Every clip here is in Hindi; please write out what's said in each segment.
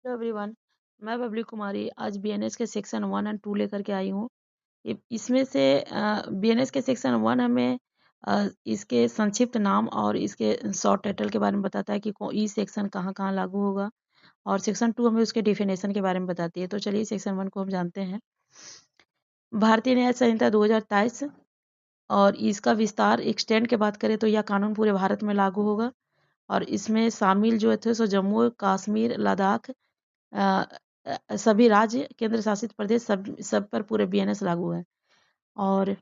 Hello everyone. मैं बबली कुमारी आज बीएनएस के सेक्शन 1 और 2 लेकर के आई हूँ। इसमें से बीएनएस के सेक्शन 1 हमें इसके संक्षिप्त नाम और इसके शॉर्ट टाइटल के बारे में बताता है कि ई सेक्शन कहाँ कहाँ लागू होगा, और सेक्शन 2 हमें उसके डिफिनेशन के बारे में बताती है। तो चलिए सेक्शन 1 को हम जानते हैं। भारतीय न्याय संहिता 2023 और इसका विस्तार एक्सटेंड के बात करें तो यह कानून पूरे भारत में लागू होगा, और इसमें शामिल जो थे सो जम्मू कश्मीर लद्दाख सभी राज्य केंद्र शासित प्रदेश सब पर पूरे बीएनएस लागू है। और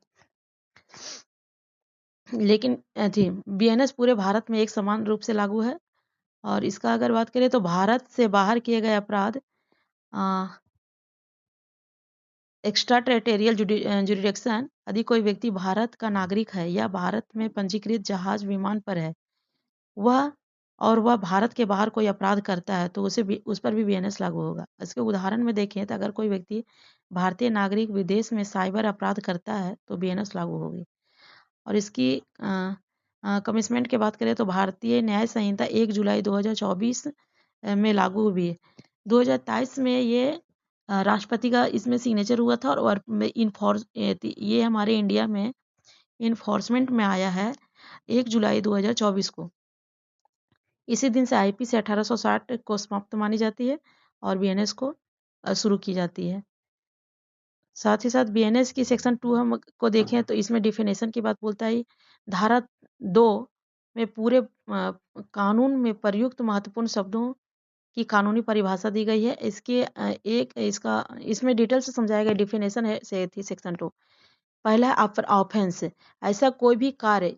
लेकिन थी बीएनएस पूरे भारत में एक समान रूप से लागू है। और इसका अगर बात करें तो भारत से बाहर किए गए अपराध एक्स्ट्रा टेरिटोरियल जुरिडिक्शन यदि कोई व्यक्ति भारत का नागरिक है या भारत में पंजीकृत जहाज विमान पर है वह भारत के बाहर कोई अपराध करता है तो उस पर भी बीएनएस लागू होगा। इसके उदाहरण में देखें तो अगर कोई व्यक्ति भारतीय नागरिक विदेश में साइबर अपराध करता है तो बीएनएस लागू होगी। और इसकी कमिटमेंट की बात करें तो भारतीय न्याय संहिता 1 जुलाई 2024 में लागू हुई है। 2023 में ये राष्ट्रपति का इसमें सिग्नेचर हुआ था, और ये हमारे इंडिया में इन्फोर्समेंट में आया है 1 जुलाई 2024 को। इसी दिन से आईपीसी 1860 को समाप्त मानी जाती है और बीएनएस को शुरू की जाती है। साथ ही साथ बीएनएस की सेक्शन 2 हम को देखें तो इसमें डिफिनेशन की बात बोलता है। धारा 2 में पूरे कानून में प्रयुक्त महत्वपूर्ण शब्दों की कानूनी परिभाषा दी गई है। इसमें डिटेल से समझाया गया डिफिनेशन है से थी सेक्शन 2। पहला है ऑफेंस, ऐसा कोई भी कार्य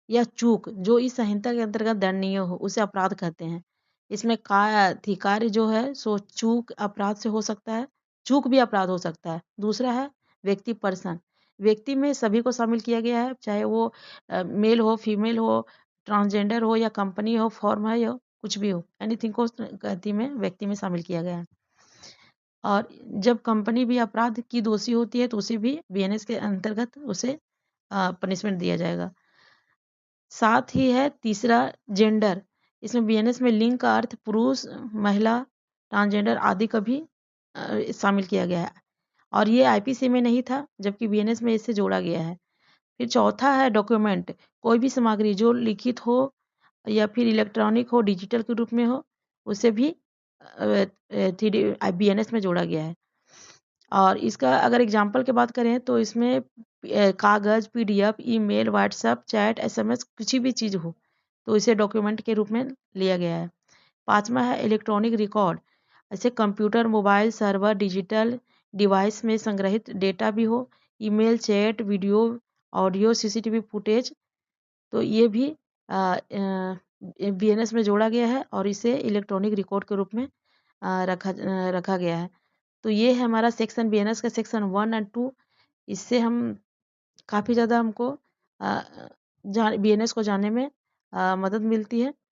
या चूक जो इस संहिता के अंतर्गत दंडनीय हो उसे अपराध कहते हैं। इसमें कार्य जो है सो चूक अपराध से हो सकता है, चूक भी अपराध हो सकता है। दूसरा है व्यक्ति पर्सन, व्यक्ति में सभी को शामिल किया गया है, चाहे वो मेल हो, फीमेल हो, ट्रांसजेंडर हो या कंपनी हो, फॉर्म है या कुछ भी हो, एनीथिंग को व्यक्ति में शामिल किया गया है। और जब कंपनी भी अपराध की दोषी होती है तो उसे भी बीएनएस के अंतर्गत उसे पनिशमेंट दिया जाएगा। साथ ही है तीसरा जेंडर, इसमें बीएनएस में लिंग का अर्थ पुरुष, महिला, ट्रांसजेंडर आदि का भी शामिल किया गया है, और ये आईपीसी में नहीं था जबकि बीएनएस में इसे जोड़ा गया है। फिर चौथा है डॉक्यूमेंट, कोई भी सामग्री जो लिखित हो या फिर इलेक्ट्रॉनिक हो, डिजिटल के रूप में हो, उसे भी बीएनएस में जोड़ा गया है। और इसका अगर एग्जाम्पल की बात करें तो इसमें कागज़, PDF, email, WhatsApp, chat, SMS किसी भी चीज़ हो तो इसे डॉक्यूमेंट के रूप में लिया गया है। पांचवा है इलेक्ट्रॉनिक रिकॉर्ड, ऐसे computer, mobile, server, digital device में संग्रहित डेटा भी हो, email, chat, video, audio, CCTV footage, तो ये भी बीएनएस में जोड़ा गया है और इसे इलेक्ट्रॉनिक रिकॉर्ड के रूप में रखा गया है। तो ये है हमारा सेक्शन बीएनएस का सेक्शन 1 और 2। इससे हम काफ़ी ज़्यादा हमको बीएनएस को जानने में मदद मिलती है।